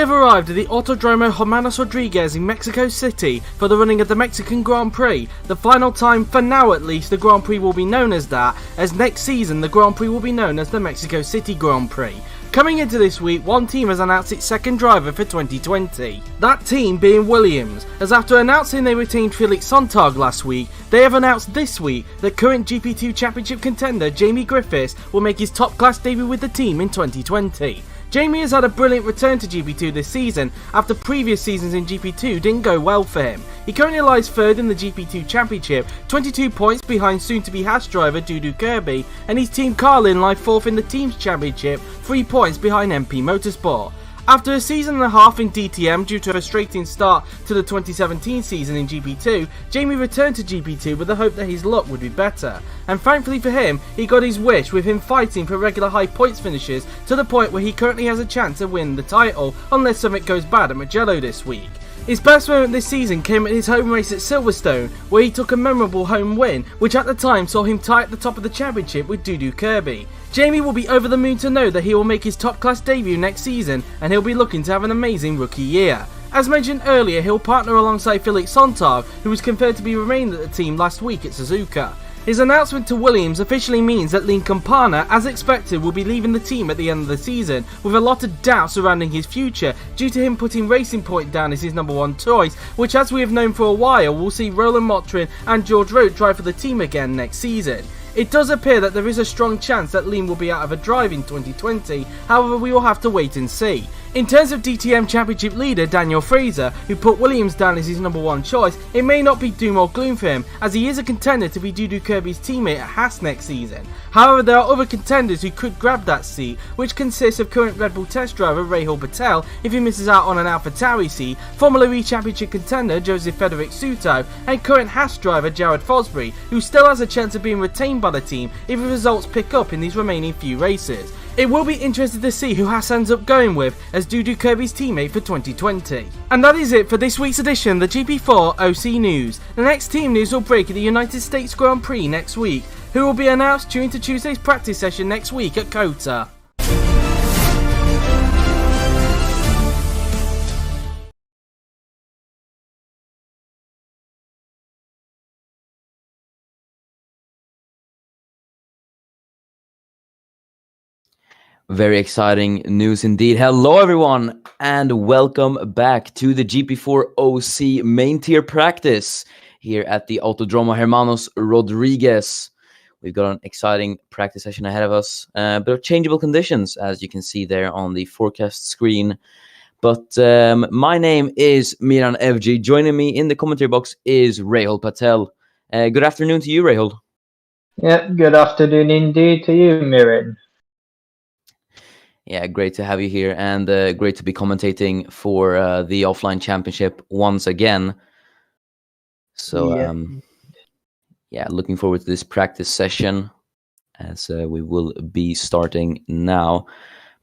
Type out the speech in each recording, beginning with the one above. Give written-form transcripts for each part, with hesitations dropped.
have arrived at the Autodromo Hermanos Rodriguez in Mexico City for the running of the Mexican Grand Prix. The final time, for now at least, the Grand Prix will be known as that, as next season the Grand Prix will be known as the Mexico City Grand Prix. Coming into this week, one team has announced its second driver for 2020. That team being Williams, as after announcing they retained Felix Sonntag last week, they have announced this week that current GP2 Championship contender Jamie Griffiths will make his top class debut with the team in 2020. Jamie has had a brilliant return to GP2 this season after previous seasons in GP2 didn't go well for him. He currently lies third in the GP2 Championship, 22 points behind soon-to-be Haas driver Dudu Kirby, and his team Carlin lie fourth in the Teams Championship, 3 points behind MP Motorsport. After a season and a half in DTM due to a frustrating start to the 2017 season in GP2, Jamie returned to GP2 with the hope that his luck would be better. And thankfully for him, he got his wish with him fighting for regular high points finishes to the point where he currently has a chance to win the title unless something goes bad at Mugello this week. His best moment this season came at his home race at Silverstone, where he took a memorable home win, which at the time saw him tie at the top of the championship with Dudu Kirby. Jamie will be over the moon to know that he will make his top class debut next season, and he'll be looking to have an amazing rookie year. As mentioned earlier, he'll partner alongside Felix Sonntag, who was confirmed to be remaining at the team last week at Suzuka. His announcement to Williams officially means that Lean Campana, as expected, will be leaving the team at the end of the season, with a lot of doubt surrounding his future due to him putting Racing Point down as his number one choice, which, as we have known for a while, will see Roland Motrin and George Rote drive for the team again next season. It does appear that there is a strong chance that Lean will be out of a drive in 2020, however we will have to wait and see. In terms of DTM Championship leader Daniel Fraser, who put Williams down as his number one choice, it may not be doom or gloom for him, as he is a contender to be Dudu Kirby's teammate at Haas next season. However, there are other contenders who could grab that seat, which consists of current Red Bull test driver Rahul Patel if he misses out on an AlphaTauri seat, former League Championship contender Joseph Frederick Suto, and current Haas driver Jared Fosbury, who still has a chance of being retained by the team if the results pick up in these remaining few races. It will be interesting to see who Haas ends up going with as Dudu Kirby's teammate for 2020. And that is it for this week's edition of the GP4 OC News. The next team news will break at the United States Grand Prix next week, who will be announced during to Tuesday's practice session next week at COTA. Very exciting news indeed. Hello everyone and welcome back to the GP4 OC main tier practice here at the Autodromo Hermanos Rodriguez. We've got an exciting practice session ahead of us, but of changeable conditions as you can see there on the forecast screen. But my name is Miran Evji. Joining me in the commentary box is Rahul Patel. Good afternoon to you, Rahul. Yeah, good afternoon indeed to you, Miran. Yeah, great to have you here and great to be commentating for the offline championship once again. So, looking forward to this practice session as we will be starting now.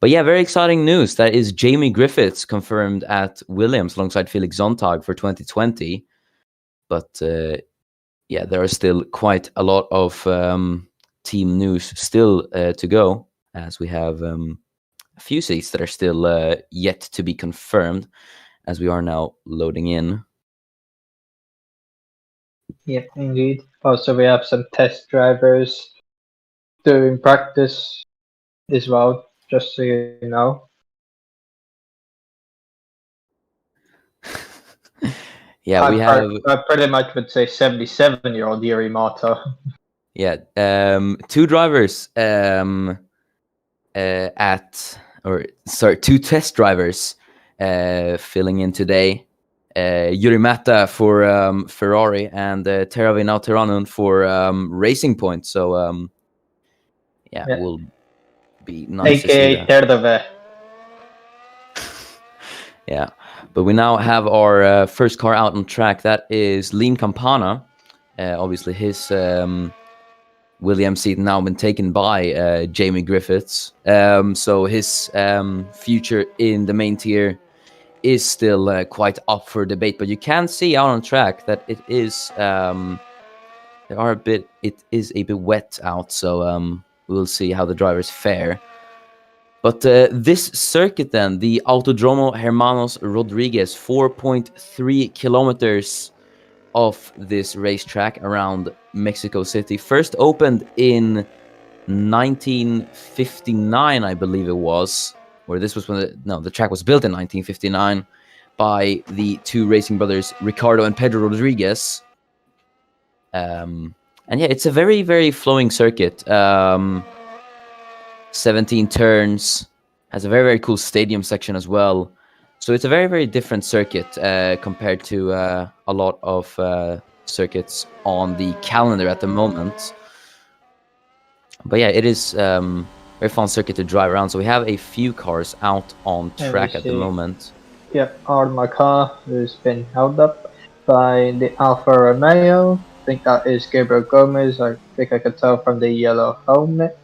But yeah, very exciting news. That is Jamie Griffiths confirmed at Williams alongside Felix Sonntag for 2020. But there are still quite a lot of team news still to go, as we have a few seats that are still yet to be confirmed as we are now loading in. Yeah, indeed. Also, we have some test drivers doing practice as well, just so you know. Yeah, I pretty much would say 77-year-old Yuri Mata. Yeah, two drivers two test drivers filling in today. Yuri Mata for Ferrari and Teravi Nautaranun for Racing Point. So will be nice AKA to see that. Terdove. Yeah, but we now have our first car out on track. That is Lean Campana. Obviously, his Williams seat now been taken by Jamie Griffiths. So his future in the main tier is still quite up for debate. But you can see out on track that it is it is a bit wet out. So we'll see how the drivers fare. But this circuit then, the Autodromo Hermanos Rodriguez, 4.3 kilometers of this racetrack around Mexico City, first opened in 1959, I believe it was, or this was when the track was built in 1959 by the two racing brothers Ricardo and Pedro Rodriguez. And yeah, it's a very, very flowing circuit. 17 turns, has a very, very cool stadium section as well. So it's a very, very different circuit compared to a lot of circuits on the calendar at the moment. But yeah, it is very fun circuit to drive around. So we have a few cars out on track at the moment. Yep, our car has been held up by the Alfa Romeo. I think that is Gabriel Gomez. I think I could tell from the yellow helmet.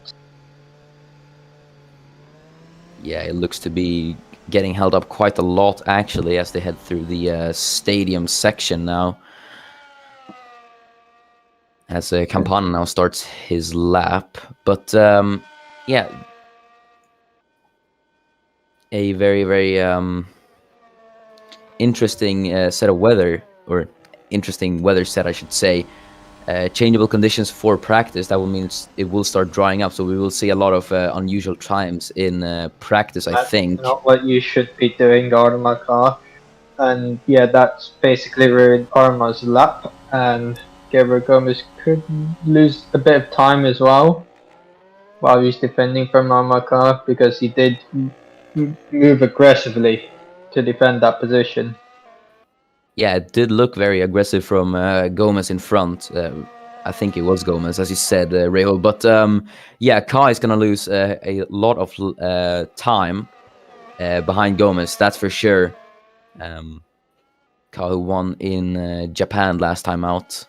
Yeah, it looks to be getting held up quite a lot, actually, as they head through the stadium section now. As Campana now starts his lap. But, yeah, a very, very interesting set of weather, or interesting weather set, I should say. Changeable conditions for practice. That will mean it will start drying up, so we will see a lot of unusual times in practice. That's I think not what you should be doing, Arma car. And yeah, that's basically ruined Arma's lap, and Gabriel Gomez could lose a bit of time as well while he's defending from Arma car, because he did move aggressively to defend that position. Yeah, it did look very aggressive from Gomez in front. I think it was Gomez, as you said, Reho. But yeah, Kai is going to lose a lot of time behind Gomez, that's for sure. Kai, who won in Japan last time out.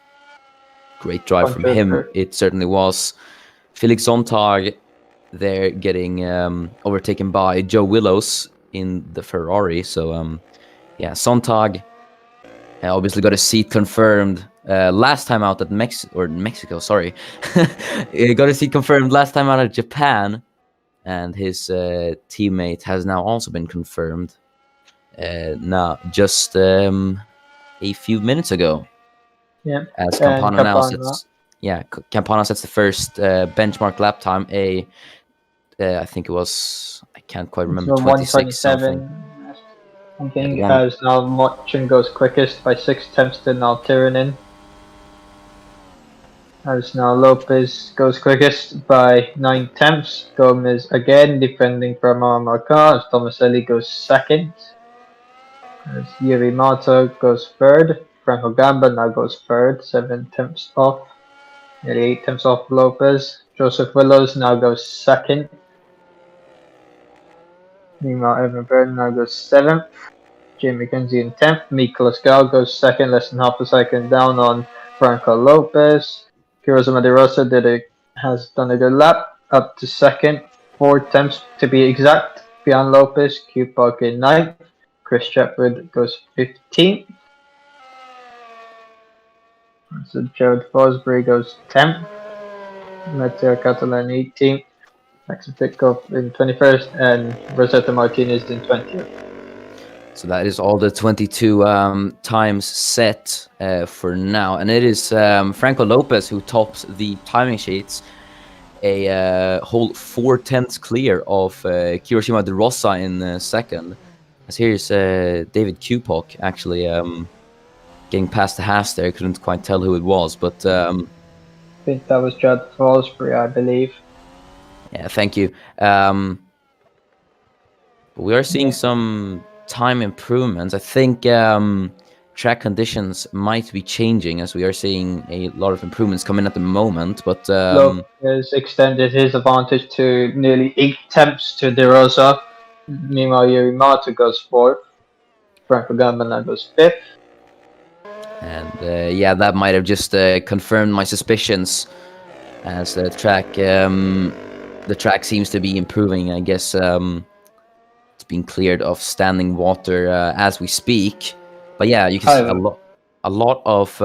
Great drive from him, it certainly was. Felix Sontag, they're getting overtaken by Joe Willows in the Ferrari. So yeah, Sontag obviously got a seat confirmed last time out at Mexico, sorry. He got a seat confirmed last time out at Japan, and his teammate has now also been confirmed now just a few minutes ago. Yeah, as Campana now sets, Campana sets the first benchmark lap time. I think it was, I can't quite remember, 26 something. Something as now Mochin goes quickest by 6 tenths to now Tiranin. As now Lopez goes quickest by 9 tenths. Gomez again defending from Marcar as Tomaselli goes second. As Yuri Mato goes third. Franco Gamba now goes third, 7 tenths off. Nearly 8 tenths off Lopez. Joseph Willows now goes second. Meanwhile, Evan Burton now goes 7th. Jim McKenzie in 10th. Miklos Gal goes second, less than half a second down on Franco Lopez. Kirosa Madirosa has done a good lap, up to second. 4 tenths to be exact. Beyond Lopez, Q-Park in 9th. Chris Shepard goes 15th. So Jared Fosbury goes 10th. Matteo Catalan 18th. Maxim Pitcock in 21st, and Rosetta Martinez in 20th. So that is all the 22 times set for now. And it is Franco Lopez who tops the timing sheets, a whole 4 tenths clear of Kiyoshima De Rosa in second. As here's David Kupok actually getting past the hash there. Couldn't quite tell who it was, but I think that was Judd Fosbury, I believe. Yeah, thank you. But we are seeing some time improvements. I think track conditions might be changing, as we are seeing a lot of improvements coming at the moment. But Lopez extended his advantage to nearly 8 tenths to De Rosa. Meanwhile, Yuri Mata goes 4th. Franco Gamba now goes 5th. And yeah, that might have just confirmed my suspicions, as the track seems to be improving. I guess it's being cleared of standing water as we speak. But yeah, you can see a lot of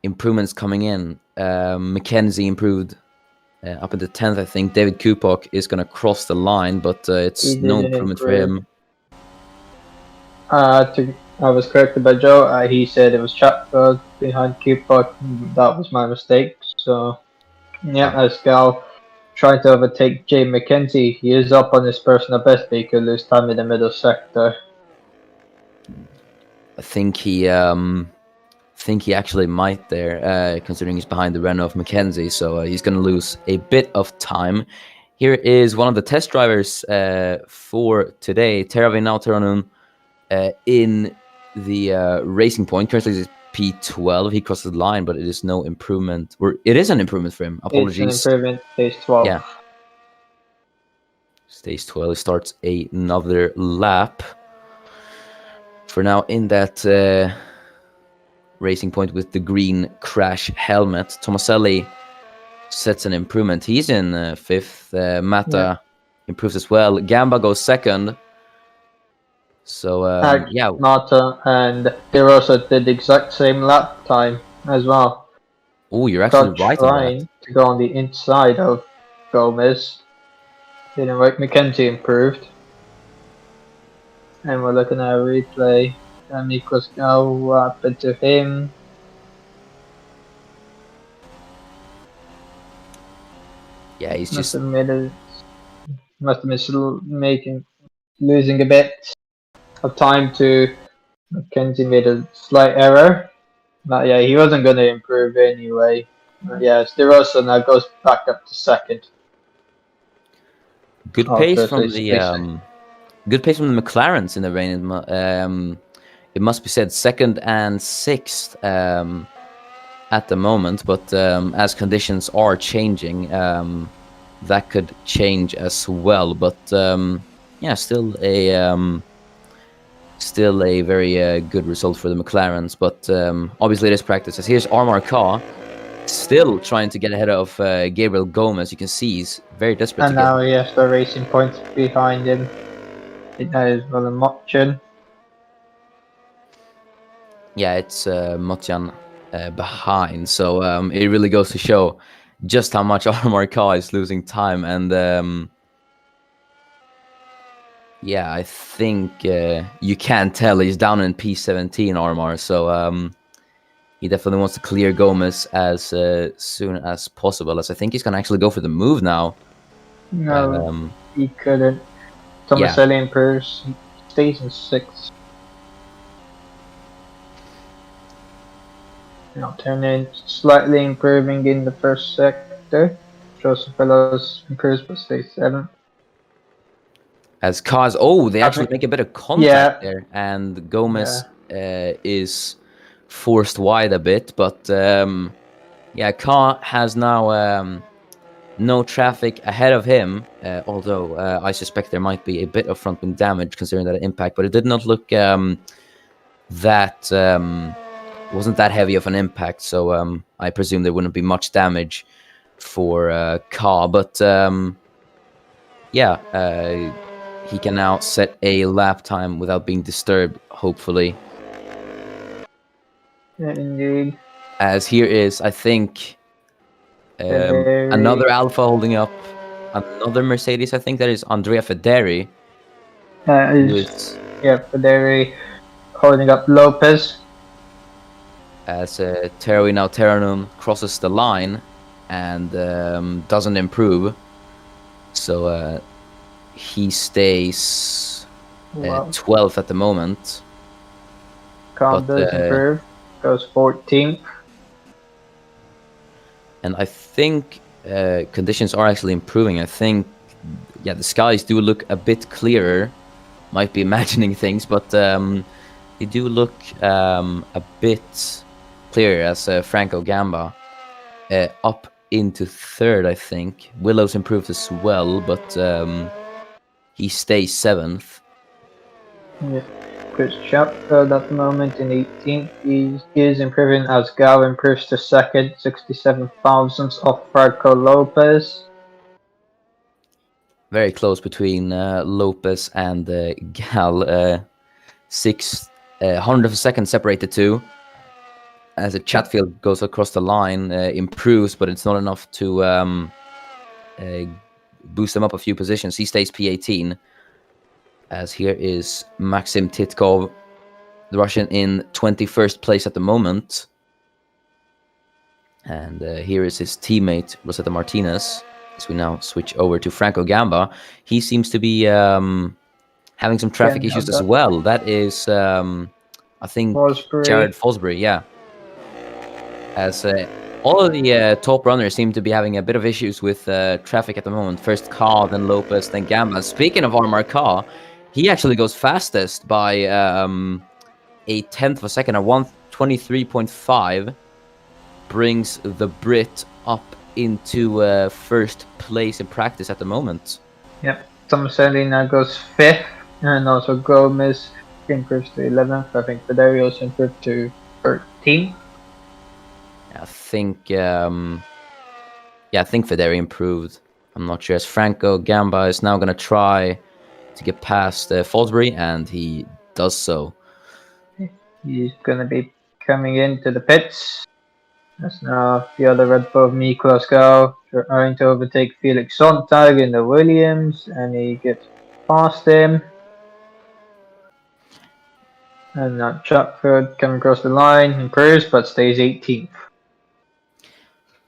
improvements coming in. Mackenzie improved up in the 10th, I think. David Kupok is going to cross the line, but it's He no didn't improvement for improve. him. I was corrected by Joe. He said it was Chatfield behind Cupid. That was my mistake. So, yeah, as Gal trying to overtake Jay McKenzie, he is up on his personal best, but he could lose time in the middle sector. I think he actually might there, considering he's behind the Renault of McKenzie, so he's going to lose a bit of time. Here is one of the test drivers for today, Teravi Nauteronen, in the Racing Point. Currently is P12. He crosses the line, but it is no improvement. Or it is an improvement for him. Apologies. It's an improvement, stage 12. Yeah. Stage 12 starts another lap. For now, in that Racing Point with the green crash helmet, Tomaselli sets an improvement. He's in 5th. Mata improves as well. Gamba goes 2nd. So, yeah. Mata and De Rosa did the exact same lap time as well. Oh, you're actually right on that. To go on the inside of Gomez. Didn't work. McKenzie improved. And we're looking at a replay. And Nikos now what happened to him. Yeah, he's Must just have been losing a bit of time to McKenzie made a slight error. But yeah, he wasn't going to improve anyway. Yeah, Stirosa now goes back up to 2nd. good pace from the McLarens in the rain. It must be said 2nd and 6th at the moment, but as conditions are changing, that could change as well. But yeah, still a very good result for the McLarens. But obviously, it is practice. As here's Armar Ka, still trying to get ahead of Gabriel Gomez. You can see he's very desperate. And now he has the Racing Points behind him. It is Motjan. Yeah, it's Motjan behind. So it really goes to show just how much Armar Ka is losing time. And yeah, I think you can tell he's down in P17, Armar. So he definitely wants to clear Gomez as soon as possible. As I think he's going to actually go for the move now. No, he couldn't. Tomaselli improves. Stays in 6th. Now turning slightly improving in the 1st sector. Joseph Fellows improves but stays 7th. As Kaz, they actually make a bit of contact there, and Gomez is forced wide a bit, but yeah, Ka has now no traffic ahead of him, although I suspect there might be a bit of front wing damage considering that impact, but it did not look wasn't that heavy of an impact, so I presume there wouldn't be much damage for Ka, but yeah, he can now set a lap time without being disturbed, hopefully. Yeah, indeed. As here is, I think, another Alpha holding up another Mercedes. I think that is Andrea Federi. Federi holding up Lopez. As Terry now Terranum crosses the line and doesn't improve. So he stays 12th at the moment. Calm does improve. Goes 14th. And I think conditions are actually improving. I think, yeah, the skies do look a bit clearer. Might be imagining things, but they do look a bit clearer as Franco Gamba up into 3rd, I think. Willows improved as well, but he stays 7th. Yeah. Chris Chatfield at the moment in 18th. He is improving as Gal improves to 2nd, 67 thousandths of Franco Lopez. Very close between Lopez and Gal. 6 hundredth of a second separate the two. As a Chatfield goes across the line, improves, but it's not enough to boost him up a few positions. He stays P18. As here is Maxim Titkov, the Russian, in 21st place at the moment. And here is his teammate, Rosetta Martinez. As we now switch over to Franco Gamba. He seems to be having some traffic issues as well. That is, I think, Jared Fosbury, yeah. As all of the top runners seem to be having a bit of issues with traffic at the moment. First Ka, then Lopez, then Gamba. Speaking of Armar Ka, he actually goes fastest by a tenth of a second, a 1:23.5. Brings the Brit up into first place in practice at the moment. Yep. Thomas now goes 5th, and also Gomez improves to 11th. I think Federios improved to 13th. I think Federi improved. I'm not sure. As Franco Gamba is now going to try to get past Fosbury, and he does so. He's going to be coming into the pits. As now the other Red Bull, Miklos Gau, trying to overtake Felix Sontag in the Williams, and he gets past him. And now Chatford coming across the line, improves, but stays 18th.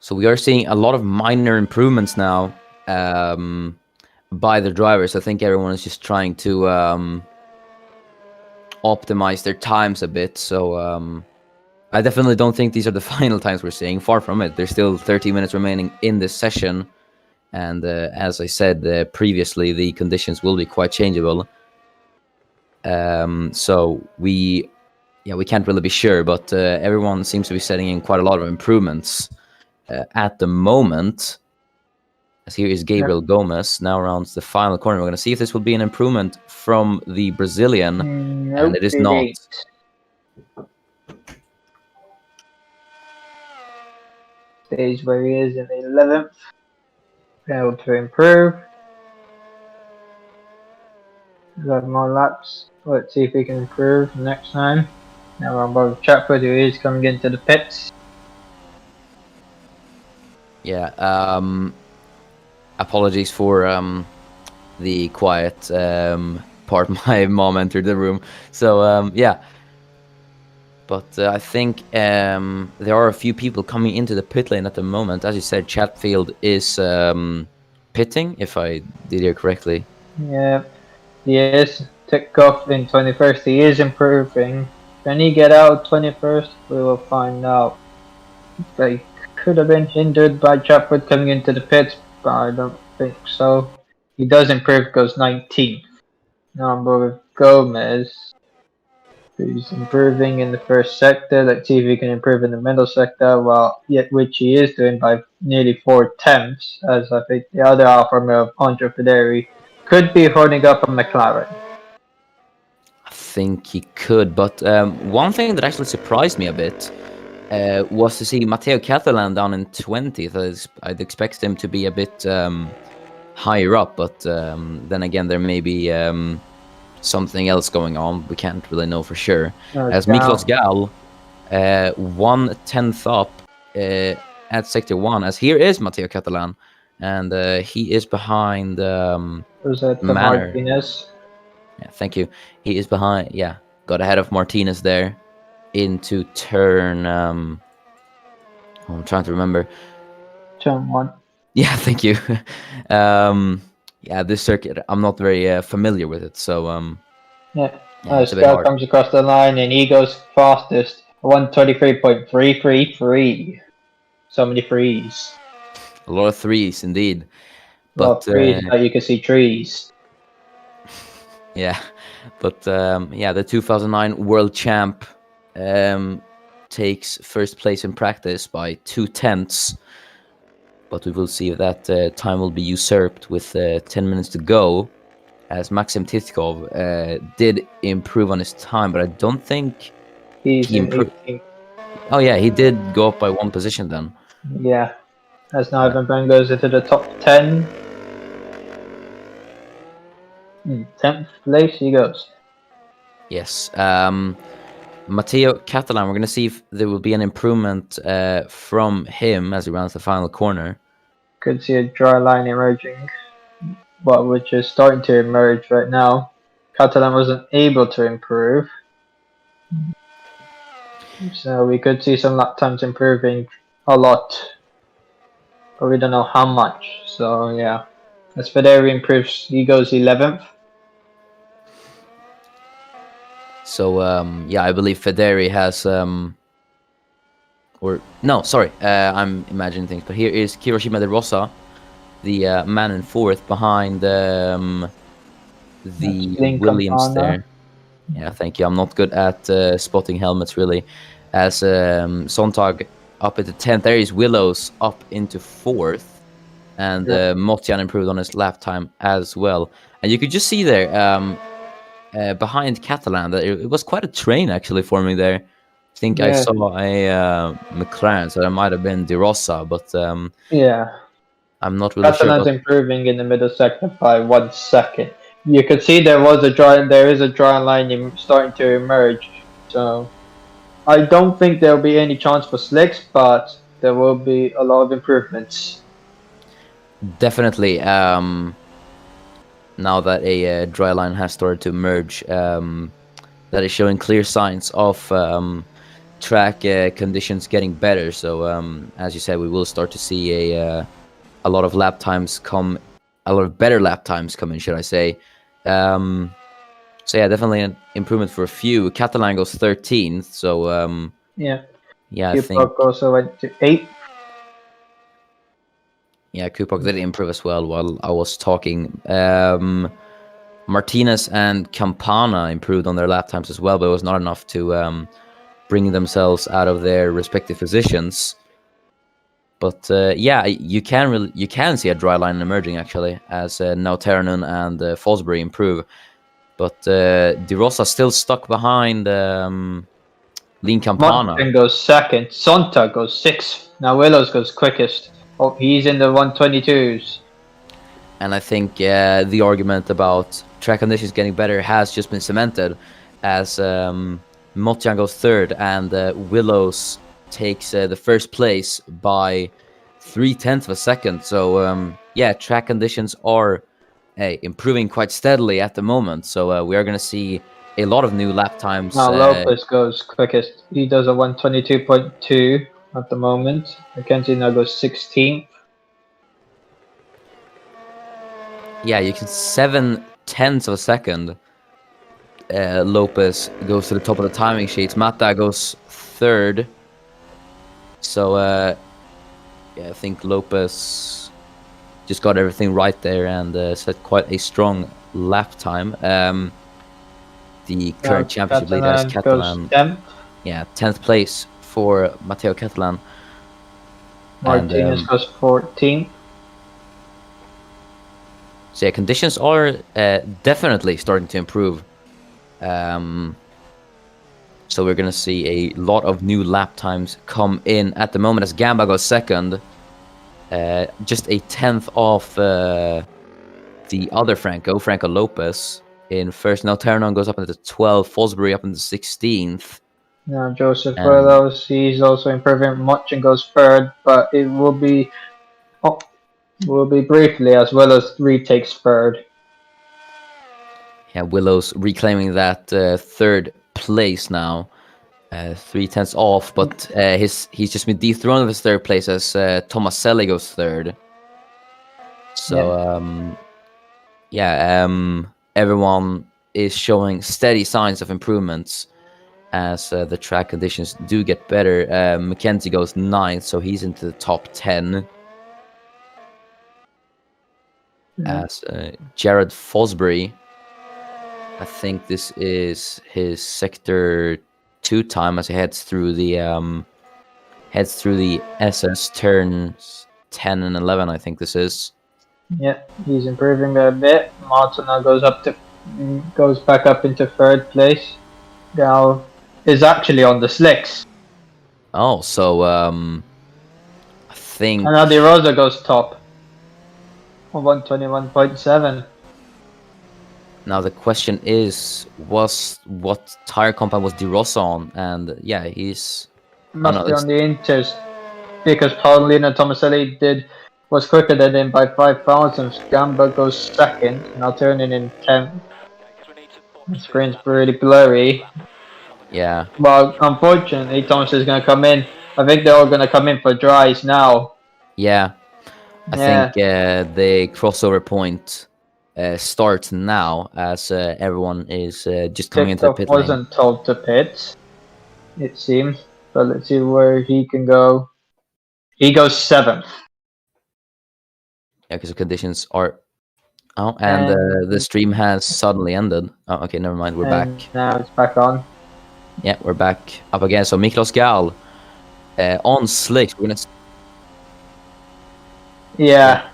So we are seeing a lot of minor improvements now by the drivers. I think everyone is just trying to optimize their times a bit. So I definitely don't think these are the final times we're seeing. Far from it. There's still 30 minutes remaining in this session. And as I said previously, the conditions will be quite changeable. So we can't really be sure. But everyone seems to be setting in quite a lot of improvements at the moment. As here is Gabriel Gomez now around the final corner. We're going to see if this will be an improvement from the Brazilian. And it is not. Stage where he is in the 11th. Able to improve. 11 more laps. Let's see if we can improve next time. Now we're on board with Chatford, who is coming into the pits. Yeah, apologies for the quiet part. My mom entered the room. So, yeah. But I think there are a few people coming into the pit lane at the moment. As you said, Chatfield is pitting, if I did hear correctly. Yeah, he is. Tikoff in 21st, he is improving. Can he get out 21st? We will find out. They could have been hindered by Chatford coming into the pits, but I don't think so. He does improve, goes 19th. Number with Gomez, who's improving in the first sector. Let's see if he can improve in the middle sector, which he is doing by nearly 4/10, as I think the other Alfa Romeo of Andre Federi could be holding up a McLaren. I think he could, but one thing that actually surprised me a bit was to see Matteo Catalan down in 20th. I'd expect him to be a bit higher up, but then again, there may be something else going on. We can't really know for sure. As Miklos Gal 1/10 up at sector 1, as here is Matteo Catalan, and he is behind Martinez. Yeah, thank you. He is behind. Yeah, got ahead of Martinez there into turn. I'm trying to remember. Turn 1. Yeah, thank you. Yeah, this circuit, I'm not very familiar with it, so Scott comes across the line and he goes fastest, 1:23.333. So many threes. A lot of threes, indeed. A lot of threes, but you can see trees. Yeah, but the 2009 world champ takes first place in practice by 2/10. But we will see if that time will be usurped with 10 minutes to go, as Maxim Titkov did improve on his time, but I don't think he improved. Oh yeah, he did go up by 1 position then. Yeah, as now Ivan Brand goes into the top 10. 10th place he goes. Yes. Matteo Catalan, we're going to see if there will be an improvement from him as he rounds the final corner. Could see a dry line emerging, but which is starting to emerge right now. Catalan wasn't able to improve, so we could see some lap times improving a lot, but we don't know how much. So yeah, as Federi improves, he goes 11th. So yeah, I believe Federi has or no, sorry, I'm imagining things. But here is Kiroshima de Rosa, the man in fourth behind the Williams Campana. there. Yeah, thank you. I'm not good at spotting helmets really. As Sontag up into 10th, there is Willows up into 4th, and Motjan improved on his lap time as well. And you could just see there behind Catalan that it was quite a train actually forming there. I think I saw a McLaren, so that might have been De Rosa, but yeah, I'm not really sure. Catalan's improving in the middle sector by 1 second. You could see there is a dry line starting to emerge. So I don't think there'll be any chance for slicks, but there will be a lot of improvements. Definitely. Now that a dry line has started to emerge, that is showing clear signs of track conditions getting better. So as you said, we will start to see a lot of lap times come, a lot of better lap times come in, should I say. So yeah, definitely an improvement for a few. Catalan goes 13th, so yeah, I think also went to 8. Yeah, Kupok did improve as well while I was talking. Martinez and Campana improved on their lap times as well, but it was not enough to bring themselves out of their respective positions. But yeah, you can see a dry line emerging actually as now Terranen and Fosbury improve. But De Rosa still stuck behind Lean Campana. Martin goes second. Sonta goes 6th. Now Willows goes quickest. Oh, he's in the 122s. And I think the argument about track conditions getting better has just been cemented as Motjan goes 3rd and Willows takes the 1st place by 0.3 of a second. So yeah, track conditions are improving quite steadily at the moment. So we are going to see a lot of new lap times. Now Lopez goes quickest. He does a 122.2 at the moment. Mackenzie now goes 16th. Yeah, you can 0.7 of a second. Lopez goes to the top of the timing sheets. Mata goes 3rd. So yeah, I think Lopez just got everything right there and set quite a strong lap time. The current championship leader is Catalan. 10th. Yeah, 10th place for Matteo Catalan. Martinez goes 14th. So yeah, conditions are definitely starting to improve. So we're gonna see a lot of new lap times come in at the moment as Gamba goes 2nd. Just a 10th off the other Franco Lopez in 1st. Now Terranon goes up into 12th, Fosbury up into 16th. Now Joseph Willows, he's also improving much and goes 3rd, but it will be briefly as Willows retakes 3rd. Yeah, Willows reclaiming that 3rd place now. 0.3 off, but he's just been dethroned of his 3rd place as Tomaselli goes 3rd. So everyone is showing steady signs of improvements as the track conditions do get better. Mackenzie goes 9th, so he's into the top 10. As Jared Fosbury, I think this is his sector 2 time as he heads through the SS turns 10 and 11. I think this is. Yeah, he's improving a bit. Martin now goes back up into 3rd place. Now is actually on the slicks. Oh, so I think. And now De Rosa goes top. 121.7. Now the question is, what tire compound was De Rosa on? And yeah, he's Must be on the Inters because Paulino Tomaselli did was quicker than him by 5 thousandths. Gamba goes second, now turning in 10th. The screen's pretty blurry. Yeah. Well, unfortunately, Thomas is going to come in. I think they're all going to come in for dries now. Yeah. I Yeah. think the crossover point starts now as everyone is just coming into the Titkoff pit lane. wasn't told to pit, it seems. But let's see where he can go. He goes 7th. Yeah, because the conditions are... Oh, and the stream has suddenly ended. Oh, okay, never mind, we're back. Now it's back on. Yeah, we're back up again. So Miklos Gal on slicks. We're gonna... Yeah.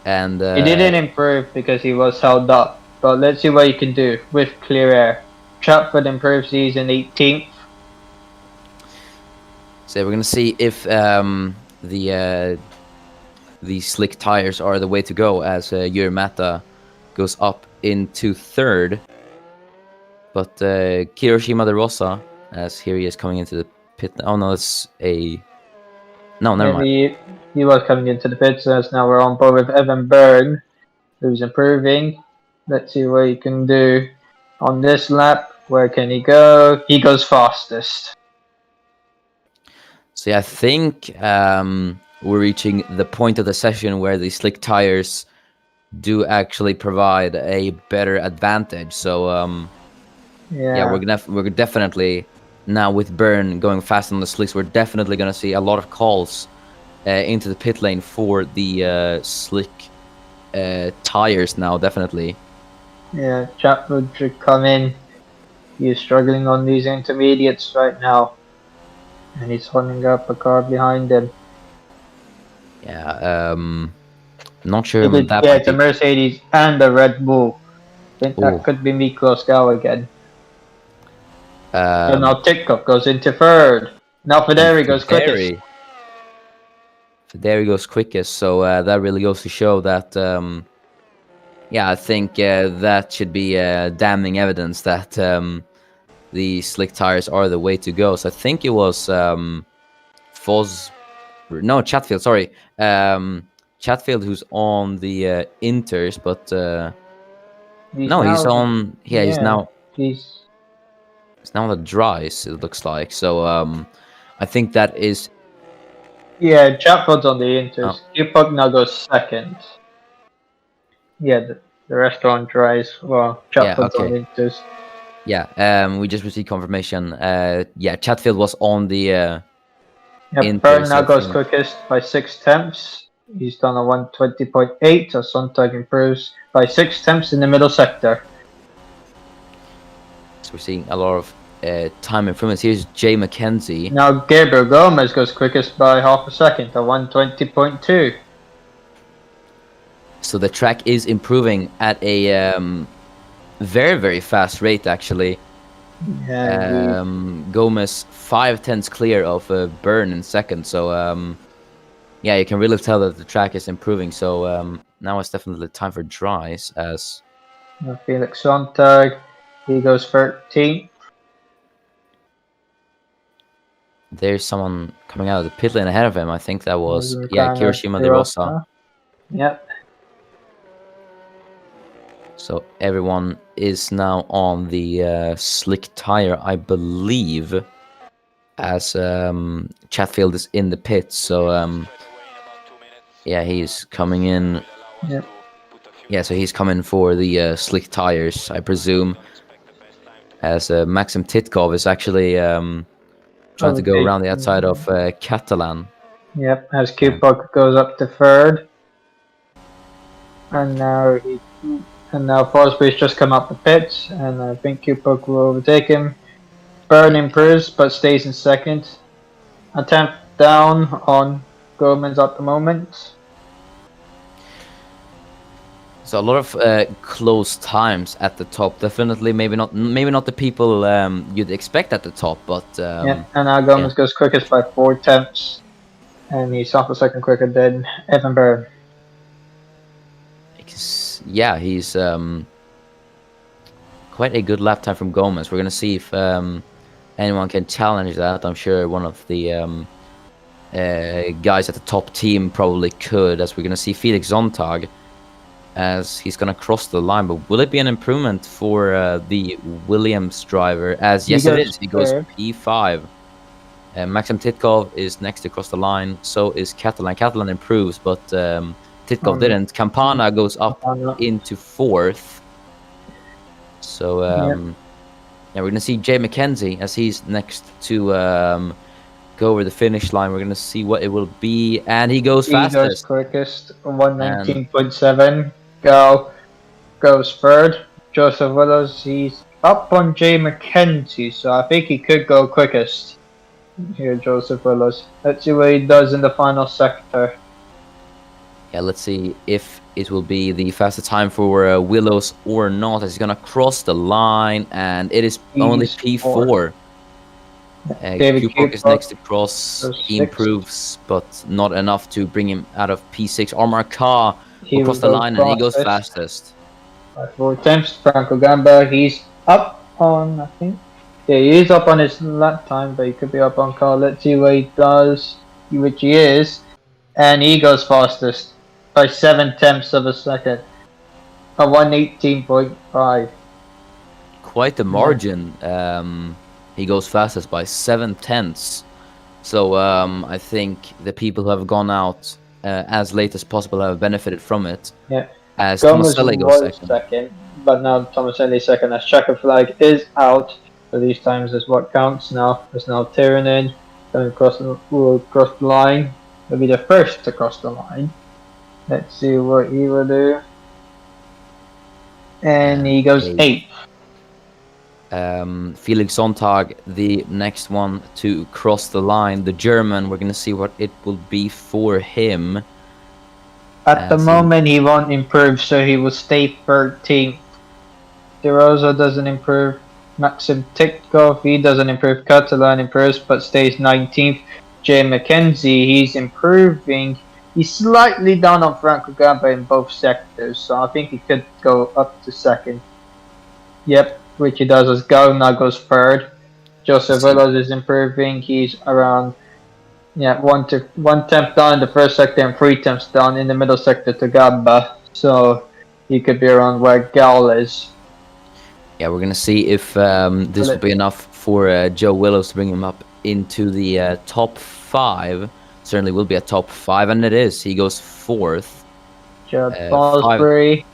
And He didn't improve because he was held up. But let's see what he can do with clear air. Chapford improves, he's in 18th. So we're gonna see if the slick tires are the way to go as Yuri Mata goes up into 3rd. But Kiyoshima de Rosa, as here he is coming into the pit. Oh no, it's a... No, never mind. He was coming into the pits, as now we're on board with Evan Byrne, who's improving. Let's see what he can do on this lap. Where can he go? He goes fastest. So yeah, I think we're reaching the point of the session where the slick tires do actually provide a better advantage. So yeah, we're definitely now with Byrne going fast on the slicks, we're definitely gonna see a lot of calls into the pit lane for the slick tires now, definitely. Yeah, Chatwood should come in. He's struggling on these intermediates right now. And he's holding up a car behind him. Yeah, not sure that yeah, it's a Mercedes and a Red Bull. I think that could be Miklos Gal again. So now Titkoff goes into 3rd. Now Federi goes quickest. Federi goes quickest, so that really goes to show that, yeah, I think that should be damning evidence that the slick tires are the way to go. So I think it was Chatfield, sorry. Chatfield who's on the Inters, but he's on... Yeah, he's now on the dries, it looks like. So I think that is... Yeah, Chatfield's on the Inters. Upok now goes 2nd. Yeah, the rest are on dries. Well, Chatfield's on the Inters. Yeah, we just received confirmation. Yeah, Chatfield was on the... Byrne now goes quickest by 6 tenths. He's done a 120.8, so Sontag improves by 6 tenths in the middle sector. So we're seeing a lot of time improvements. Here's Jay McKenzie. Now Gabriel Gomez goes quickest by half a second, a 120.2. So the track is improving at a very, very fast rate, actually. Yeah, Gomez 5 tenths clear of Byrne in 2nd. So yeah, you can really tell that the track is improving. So now it's definitely time for dries as Felix Sontag, he goes 13th. There's someone coming out of the pit lane ahead of him. I think that was Kiyoshima de Rosa. Yep. So everyone is now on the slick tire, I believe, as Chatfield is in the pit. So yeah, he's coming in. Yep. Yeah, so he's coming for the slick tires, I presume. As Maxim Titkov is actually trying to go around the outside of Catalan. Yep, as Kupok goes up to 3rd. And now Forsberg's just come up the pits, and I think Kupok will overtake him. Byrne improves, but stays in 2nd. A 10th down on Gomez at the moment. So a lot of close times at the top. Definitely, maybe not the people you'd expect at the top, but yeah. And now Gomez goes quickest by 4 tenths, and he's half a second quicker than Evan Byrne. Yeah, he's quite a good lap time from Gomez. We're gonna see if anyone can challenge that. I'm sure one of the guys at the top team probably could, as we're going to see Felix Zontag as he's going to cross the line. But will it be an improvement for the Williams driver? As yes, it is. He goes P5. Maxim Titkov is next to cross the line. So is Catalan. Catalan improves, but Titkov didn't. Campana goes up into 4th. So yeah, we're going to see Jay McKenzie as he's next to go over the finish line. We're going to see what it will be, and he goes fastest. He goes quickest, 119.7. Gal goes 3rd. Joseph Willows, he's up on Jay McKenzie, so I think he could go quickest. Here, Joseph Willows. Let's see what he does in the final sector. Yeah, let's see if it will be the fastest time for Willows or not. As he's going to cross the line, and it is only P4. Q4 is next to cross. He improves, but not enough to bring him out of P6. Armor Ka will cross the line, and he goes fastest. 4 attempts. Franco Gamba, he's up on, I think. Yeah, he is up on his lap time, but he could be up on Ka. Let's see what he does, which he is. And he goes fastest by 7/10 of a second. A 118.5. Quite the margin. He goes fastest by 7/10. So I think the people who have gone out as late as possible have benefited from it. Yeah. As Tomaselli goes second, but now Tomaselli second as checker flag is out. So these times is what counts now. There's now Tiranen going will cross the line. He'll be the first to cross the line. Let's see what he will do. And he goes 8th. Felix Zontag, the next one to cross the line, the German. We're going to see what it will be for him. At the moment, he won't improve, so he will stay 13th. De Rosa doesn't improve. Maxim Titkov, he doesn't improve. Catalan improves, but stays 19th. Jay McKenzie, he's improving. He's slightly down on Franco Gamba in both sectors, so I think he could go up to 2nd. Yep. Which he does as Gal now goes 3rd. Joseph Willows is improving. He's around 1/10 down in the first sector and 3/10 down in the middle sector to Gamba. So he could be around where Gal is. Yeah, we're gonna see if this will be enough for Joe Willows to bring him up into the top 5. Certainly will be a top 5, and it is. He goes 4th. Judd Fosbury.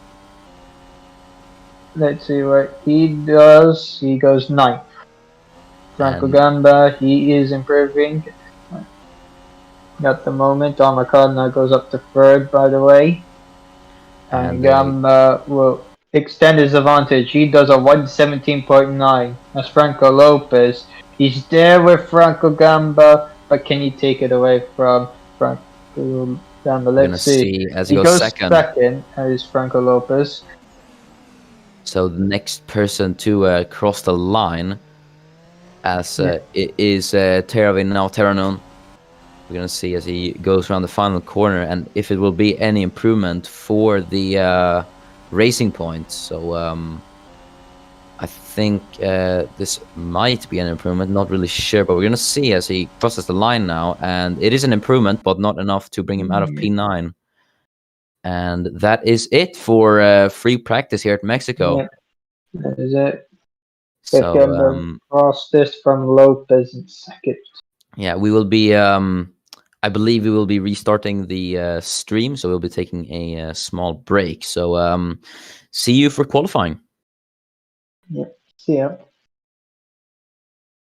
Let's see what he does. He goes 9th. Franco Gamba, he is improving. At the moment, Armacard now goes up to 3rd, by the way. And Gamba will extend his advantage. He does a 117.9. That's Franco Lopez. He's there with Franco Gamba, but can he take it away from Franco Gamba? Let's see. As he goes second as Franco Lopez. So the next person to cross the line as it is Teravin now Teranon. We're going to see as he goes around the final corner and if it will be any improvement for the racing points. So I think this might be an improvement, not really sure, but we're going to see as he crosses the line now, and it is an improvement, but not enough to bring him out of P9. And that is it for free practice here at Mexico. Yeah, that is it. So cross this from Lopez in 2nd. Yeah, we will be. I believe we will be restarting the stream, so we'll be taking a small break. So see you for qualifying. Yeah, see ya.